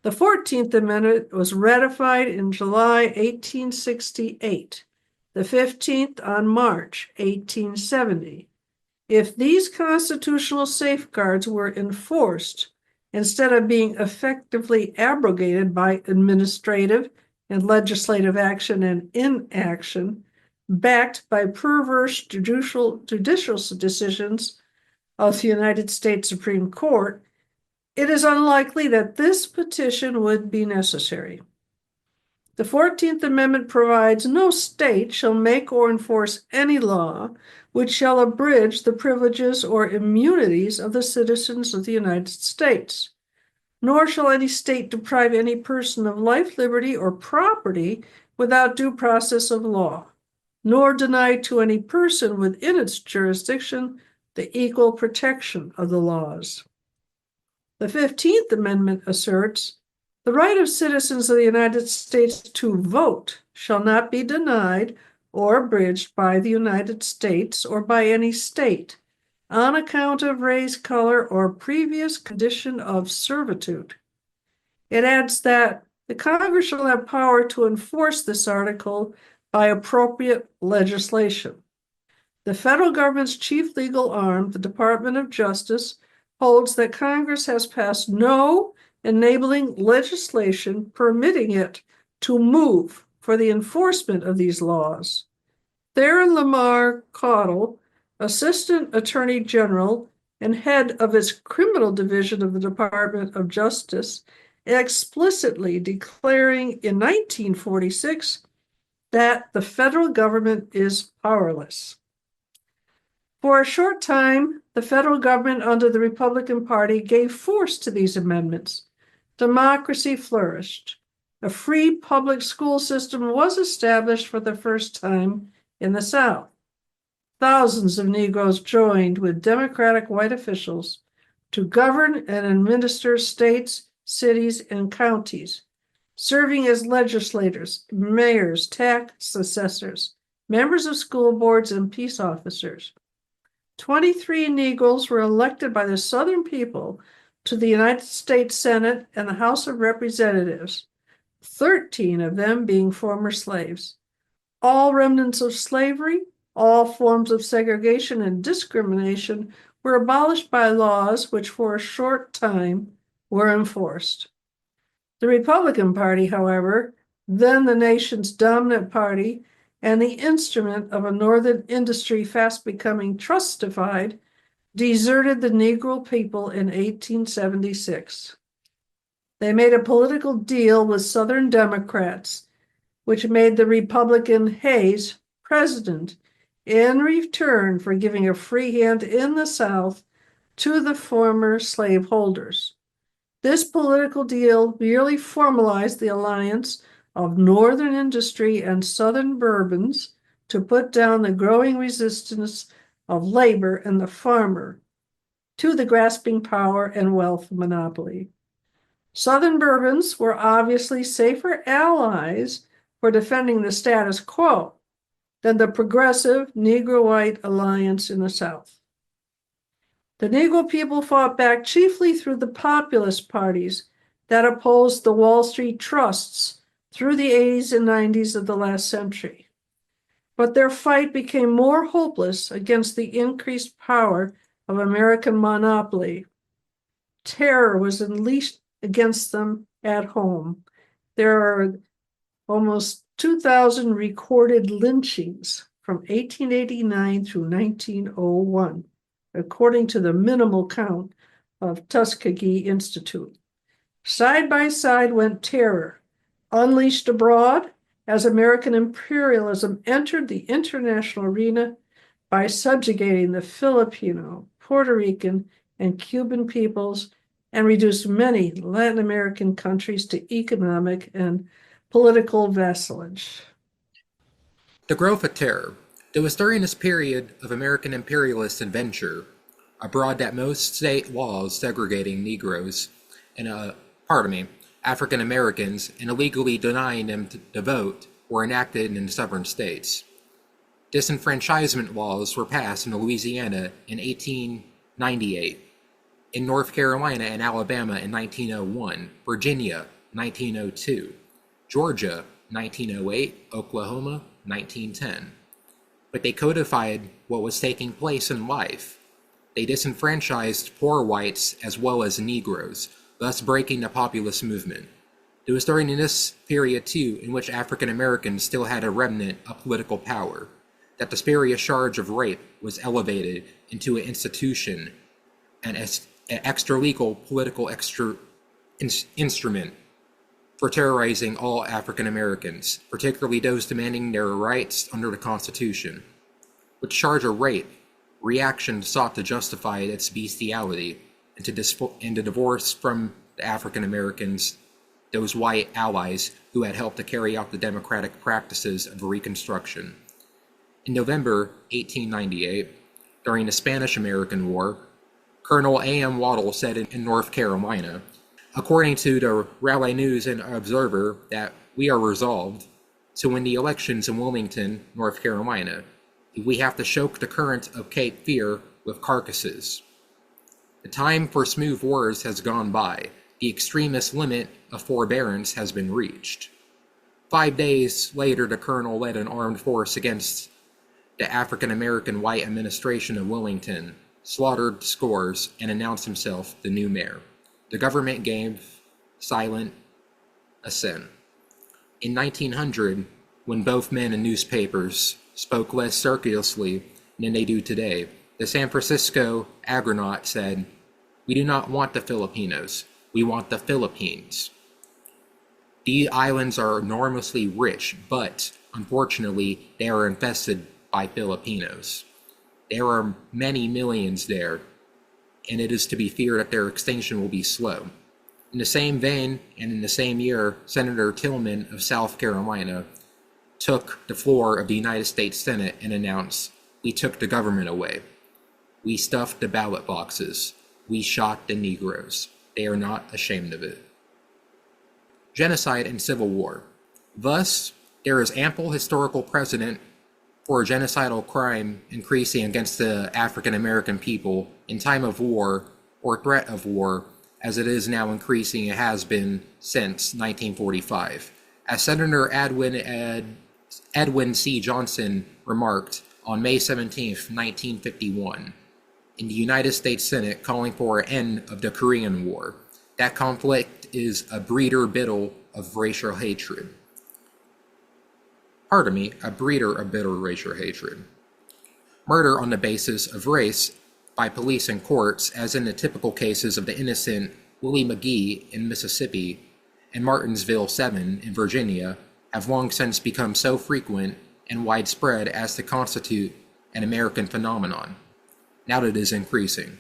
The 14th Amendment was ratified in July 1868, the 15th on March 1870. If these constitutional safeguards were enforced, instead of being effectively abrogated by administrative and legislative action and inaction, backed by perverse judicial decisions of the United States Supreme Court, it is unlikely that this petition would be necessary. The 14th Amendment provides no state shall make or enforce any law which shall abridge the privileges or immunities of the citizens of the United States, nor shall any state deprive any person of life, liberty, or property without due process of law, nor deny to any person within its jurisdiction the equal protection of the laws. The 15th Amendment asserts, the right of citizens of the United States to vote shall not be denied or abridged by the United States or by any state on account of race, color, or previous condition of servitude. It adds that the Congress shall have power to enforce this article by appropriate legislation. The federal government's chief legal arm, the Department of Justice, holds that Congress has passed no enabling legislation permitting it to move for the enforcement of these laws. Theron Lamar Caudle, Assistant Attorney General and head of its criminal division of the Department of Justice, explicitly declaring in 1946 that the federal government is powerless. For a short time, the federal government under the Republican Party gave force to these amendments. Democracy flourished. A free public school system was established for the first time in the South. Thousands of Negroes joined with Democratic white officials to govern and administer states, cities, and counties, serving as legislators, mayors, tax assessors, members of school boards, and peace officers. 23 Negroes were elected by the Southern people to the United States Senate and the House of Representatives, 13 of them being former slaves. All remnants of slavery, all forms of segregation and discrimination were abolished by laws which for a short time were enforced. The Republican Party, however, then the nation's dominant party and the instrument of a northern industry fast becoming trustified, deserted the Negro people in 1876. They made a political deal with Southern Democrats, which made the Republican Hayes president in return for giving a free hand in the South to the former slaveholders. This political deal merely formalized the alliance of Northern industry and Southern Bourbons to put down the growing resistance of labor and the farmer to the grasping power and wealth monopoly. Southern Bourbons were obviously safer allies for defending the status quo than the progressive Negro-White alliance in the South. The Negro people fought back chiefly through the populist parties that opposed the Wall Street trusts through the 80s and 90s of the last century. But their fight became more hopeless against the increased power of American monopoly. Terror was unleashed against them at home. There are almost 2,000 recorded lynchings from 1889 through 1901, according to the minimal count of Tuskegee Institute. Side by side went terror, unleashed abroad as American imperialism entered the international arena by subjugating the Filipino, Puerto Rican, and Cuban peoples and reduced many Latin American countries to economic and political vassalage. The growth of terror. It was during this period of American imperialist adventure abroad that most state laws segregating Negroes and, African Americans and illegally denying them the vote were enacted in southern states. Disenfranchisement laws were passed in Louisiana in 1898, in North Carolina and Alabama in 1901, Virginia 1902, Georgia 1908, Oklahoma 1910. But they codified what was taking place in life. They disenfranchised poor whites as well as Negroes, thus breaking the populist movement. It was during this period, too, in which African Americans still had a remnant of political power, that the spurious charge of rape was elevated into an institution and an extra-legal political instrument for terrorizing all African Americans, particularly those demanding their rights under the Constitution. With charge of rape, reaction sought to justify its bestiality and to divorce from the African Americans those white allies who had helped to carry out the democratic practices of Reconstruction. In November 1898, during the Spanish-American War, Colonel A.M. Waddell said in North Carolina, according to the Raleigh News and Observer, that we are resolved to win the elections in Wilmington, North Carolina, if we have to choke the current of Cape Fear with carcasses. The time for smooth wars has gone by. The extremist limit of forbearance has been reached. 5 days later, the colonel led an armed force against the African-American white administration of Wilmington, slaughtered scores, and announced himself the new mayor. The government gave silent assent. In 1900, when both men and newspapers spoke less circulously than they do today, the San Francisco Argonaut said, "We do not want the Filipinos. We want the Philippines." These islands are enormously rich, but unfortunately, they are infested by Filipinos. There are many millions there, and it is to be feared that their extinction will be slow. In the same vein, and in the same year, Senator Tillman of South Carolina took the floor of the United States Senate and announced, "We took the government away. We stuffed the ballot boxes. We shot the Negroes. They are not ashamed of it." Genocide and civil war. Thus, there is ample historical precedent for a genocidal crime increasing against the African American people in time of war or threat of war, as it is now increasing and has been since 1945. As Senator Edwin C. Johnson remarked on May 17, 1951, in the United States Senate calling for an end of the Korean War, that conflict is a breeder of racial hatred. A breeder of bitter racial hatred. Murder on the basis of race by police and courts, as in the typical cases of the innocent Willie McGee in Mississippi, and Martinsville 7 in Virginia have long since become so frequent and widespread as to constitute an American phenomenon. Now it is increasing.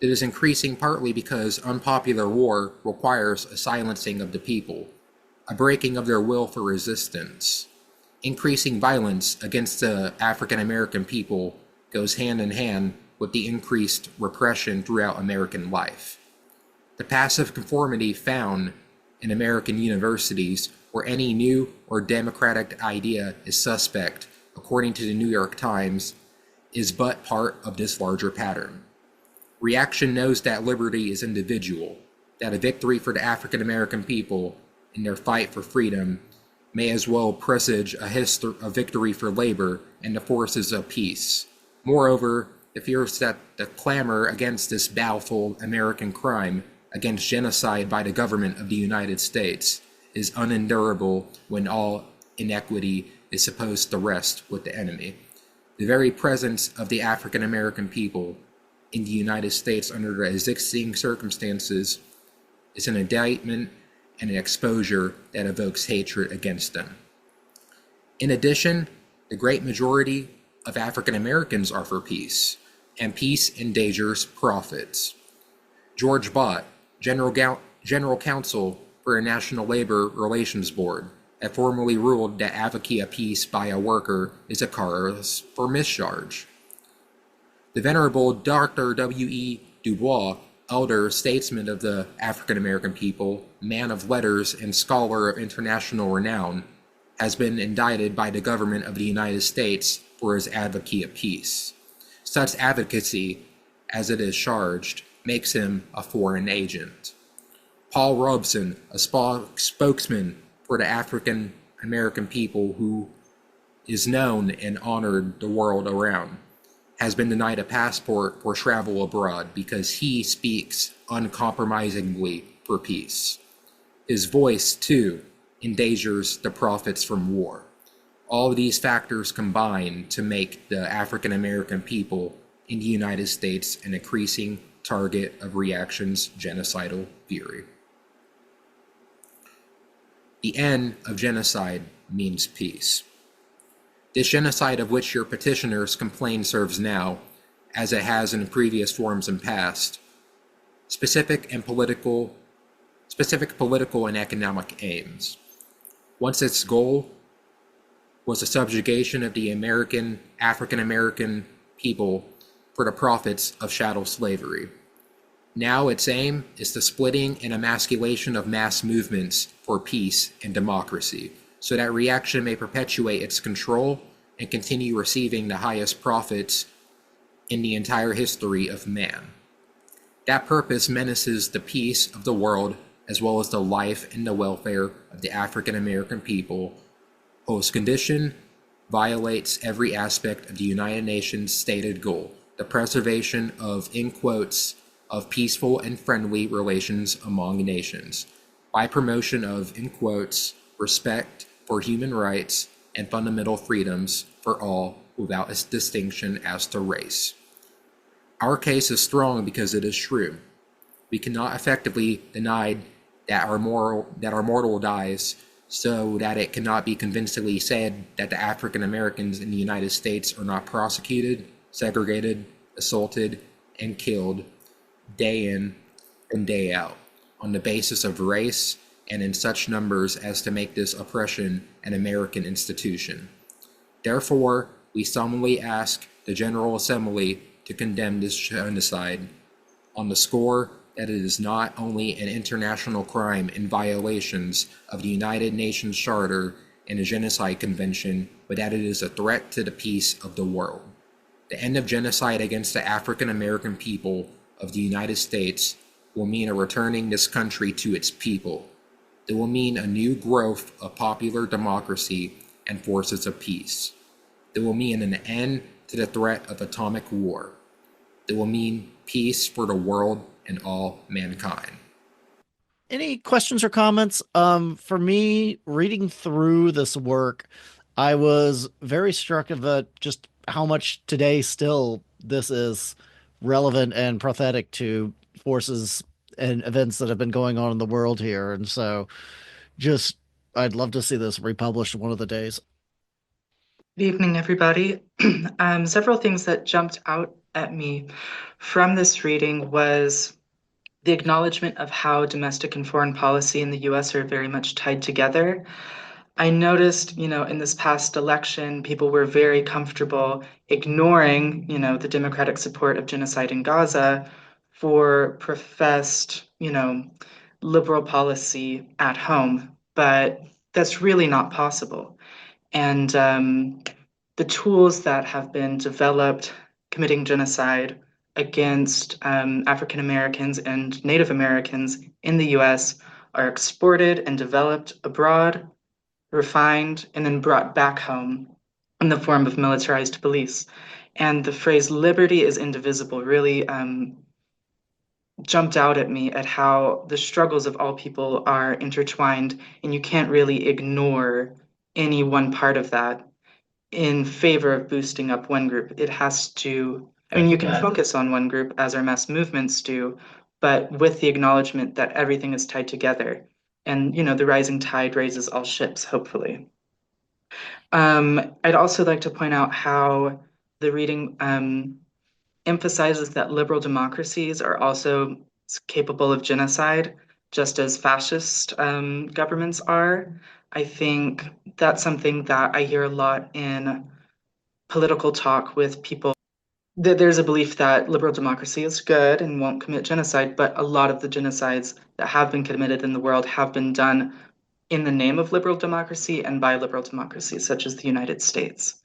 It is increasing partly because unpopular war requires a silencing of the people, a breaking of their will for resistance. Increasing violence against the African American people goes hand in hand with the increased repression throughout American life. The passive conformity found in American universities where any new or democratic idea is suspect, according to the New York Times, is but part of this larger pattern. Reaction knows that liberty is individual, that a victory for the African American people in their fight for freedom may as well presage a victory for labor and the forces of peace. Moreover, the fears that the clamor against this baleful American crime against genocide by the government of the United States is unendurable when all inequity is supposed to rest with the enemy. The very presence of the African American people in the United States under the existing circumstances is an indictment and an exposure that evokes hatred against them. In addition, the great majority of African Americans are for peace, and peace endangers profits. George Bott, General Counsel for the National Labor Relations Board, had formerly ruled that advocacy of peace by a worker is a cause for mischarge. The Venerable Dr. W.E. Du Bois, elder statesman of the African American people, man of letters and scholar of international renown, has been indicted by the government of the United States for his advocacy of peace. Such advocacy, as it is charged, makes him a foreign agent. Paul Robeson, a spokesman for the African American people who is known and honored the world around, has been denied a passport for travel abroad because he speaks uncompromisingly for peace. His voice, too, endangers the profits from war. All of these factors combine to make the African American people in the United States an increasing target of reaction's genocidal fury. The end of genocide means peace. This genocide of which your petitioners complain serves now, as it has in previous forms and past, specific political and economic aims. Once its goal was the subjugation of the African American people for the profits of chattel slavery. Now its aim is the splitting and emasculation of mass movements for peace and democracy, so that reaction may perpetuate its control and continue receiving the highest profits in the entire history of man. That purpose menaces the peace of the world as well as the life and the welfare of the African American people, whose condition violates every aspect of the United Nations' stated goal, the preservation of, in quotes, of peaceful and friendly relations among nations, by promotion of, in quotes, respect for human rights and fundamental freedoms for all without a distinction as to race. Our case is strong because it is true. We cannot effectively deny that our mortal dies, so that it cannot be convincingly said that the African Americans in the United States are not prosecuted, segregated, assaulted, and killed day in and day out on the basis of race and in such numbers as to make this oppression an American institution. Therefore, we solemnly ask the General Assembly to condemn this genocide on the score that it is not only an international crime in violations of the United Nations Charter and the Genocide Convention, but that it is a threat to the peace of the world. The end of genocide against the African American people of the United States will mean a returning this country to its people. It will mean a new growth of popular democracy and forces of peace. It will mean an end to the threat of atomic war. It will mean peace for the world and all mankind. Any questions or comments? For me, reading through this work, I was very struck of just how much today still this is relevant and prophetic to forces and events that have been going on in the world here. And so just I'd love to see this republished one of the days. Good evening, everybody. Several things that jumped out at me from this reading was the acknowledgement of how domestic and foreign policy in the US are very much tied together. I noticed, in this past election, people were very comfortable ignoring, the democratic support of genocide in Gaza for professed, liberal policy at home. But that's really not possible. And the tools that have been developed committing genocide against African Americans and Native Americans in the US are exported and developed abroad, refined, and then brought back home in the form of militarized police. And the phrase liberty is indivisible really jumped out at me at how the struggles of all people are intertwined, and you can't really ignore any one part of that in favor of boosting up one group. It has to, you can focus on one group as our mass movements do, but with the acknowledgement that everything is tied together. And, the rising tide raises all ships, hopefully. I'd also like to point out how the reading emphasizes that liberal democracies are also capable of genocide, just as fascist governments are. I think that's something that I hear a lot in political talk with people. There's a belief that liberal democracy is good and won't commit genocide, but a lot of the genocides that have been committed in the world have been done in the name of liberal democracy and by liberal democracies, such as the United States.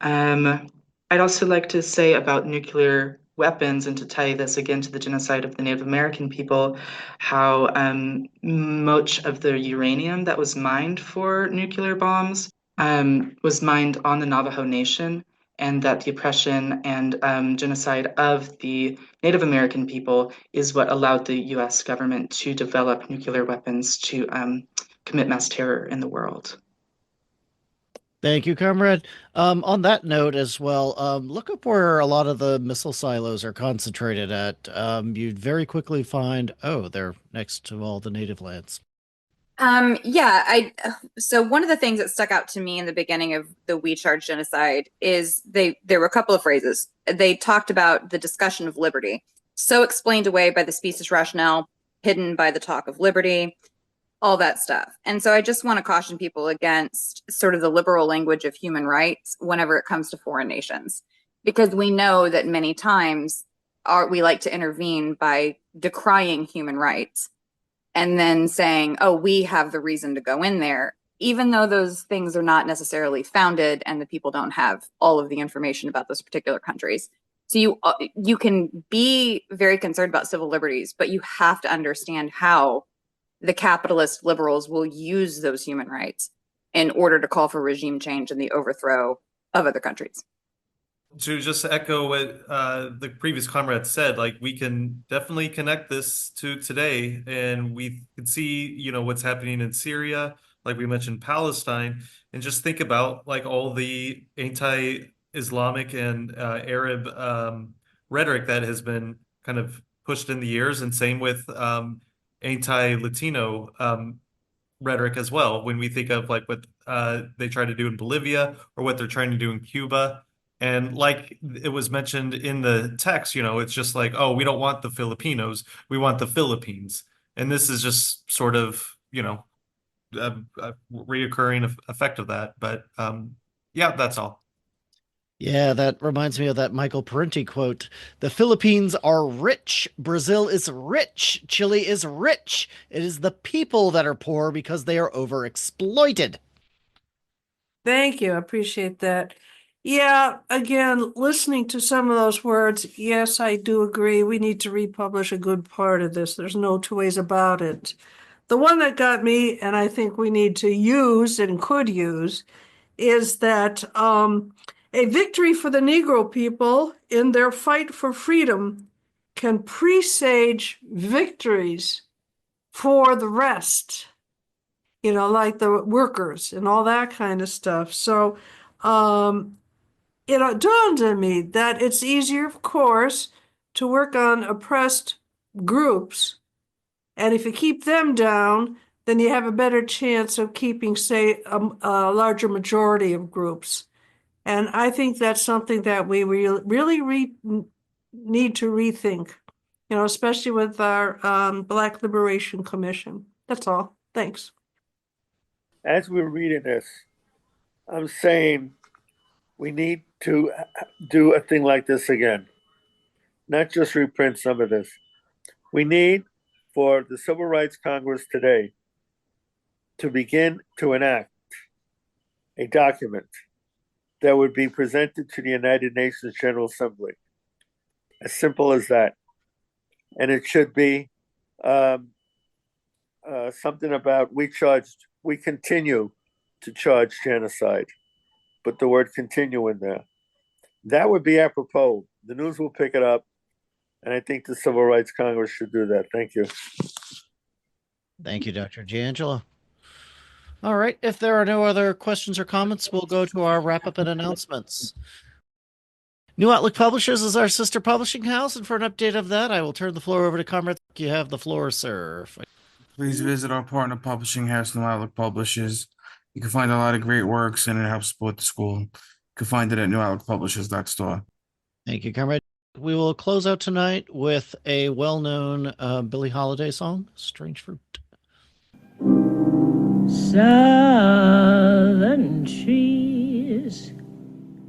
I'd also like to say about nuclear weapons, and to tie this again to the genocide of the Native American people, how much of the uranium that was mined for nuclear bombs was mined on the Navajo Nation, and that the oppression and genocide of the Native American people is what allowed the US government to develop nuclear weapons to commit mass terror in the world. Thank you, comrade. On that note as well, look up where a lot of the missile silos are concentrated at. You'd very quickly find, they're next to all the native lands. So one of the things that stuck out to me in the beginning of the We Charge Genocide is there were a couple of phrases. They talked about the discussion of liberty, so explained away by the specious rationale, hidden by the talk of liberty, all that stuff. And so I just want to caution people against sort of the liberal language of human rights whenever it comes to foreign nations, because we know that many times we like to intervene by decrying human rights and then saying, we have the reason to go in there, even though those things are not necessarily founded and the people don't have all of the information about those particular countries. So you can be very concerned about civil liberties, but you have to understand how the capitalist liberals will use those human rights in order to call for regime change and the overthrow of other countries. To just echo what the previous comrade said, we can definitely connect this to today, and we can see, what's happening in Syria, like we mentioned Palestine, and just think about all the anti-Islamic and Arab rhetoric that has been kind of pushed in the years, and same with anti-Latino rhetoric as well. When we think of what they try to do in Bolivia or what they're trying to do in Cuba. And like it was mentioned in the text, it's just we don't want the Filipinos, we want the Philippines. And this is just sort of, a reoccurring effect of that. But that's all. Yeah, that reminds me of that Michael Parenti quote. The Philippines are rich. Brazil is rich. Chile is rich. It is the people that are poor because they are overexploited. Thank you. I appreciate that. Yeah, again, listening to some of those words, yes, I do agree. We need to republish a good part of this. There's no two ways about it. The one that got me, and I think we need to use and could use, is that a victory for the Negro people in their fight for freedom can presage victories for the rest, like the workers and all that kind of stuff. So it dawned on me that it's easier, of course, to work on oppressed groups And if you keep them down, then you have a better chance of keeping, say, a larger majority of groups. And I think that's something that we really need to rethink, especially with our Black Liberation Commission. That's all. Thanks. As we're reading this, I'm saying we need to do a thing like this again, not just reprint some of this. We need for the Civil Rights Congress today to begin to enact a document that would be presented to the United Nations General Assembly. As simple as that. And it should be something about we continue to charge genocide. Put the word continue in there. That would be apropos. The news will pick it up. And I think the Civil Rights Congress should do that. Thank you. Thank you, Dr. Giangelo. All right. If there are no other questions or comments, we'll go to our wrap-up and announcements. New Outlook Publishers is our sister publishing house, and for an update of that, I will turn the floor over to Comrade. You have the floor, sir. Please visit our partner publishing house, New Outlook Publishers. You can find a lot of great works, and it helps support the school. You can find it at newoutlookpublishers.store. Thank you, Comrade. We will close out tonight with a well-known Billie Holiday song, Strange Fruit. Southern trees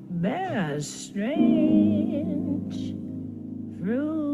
bear strange fruit.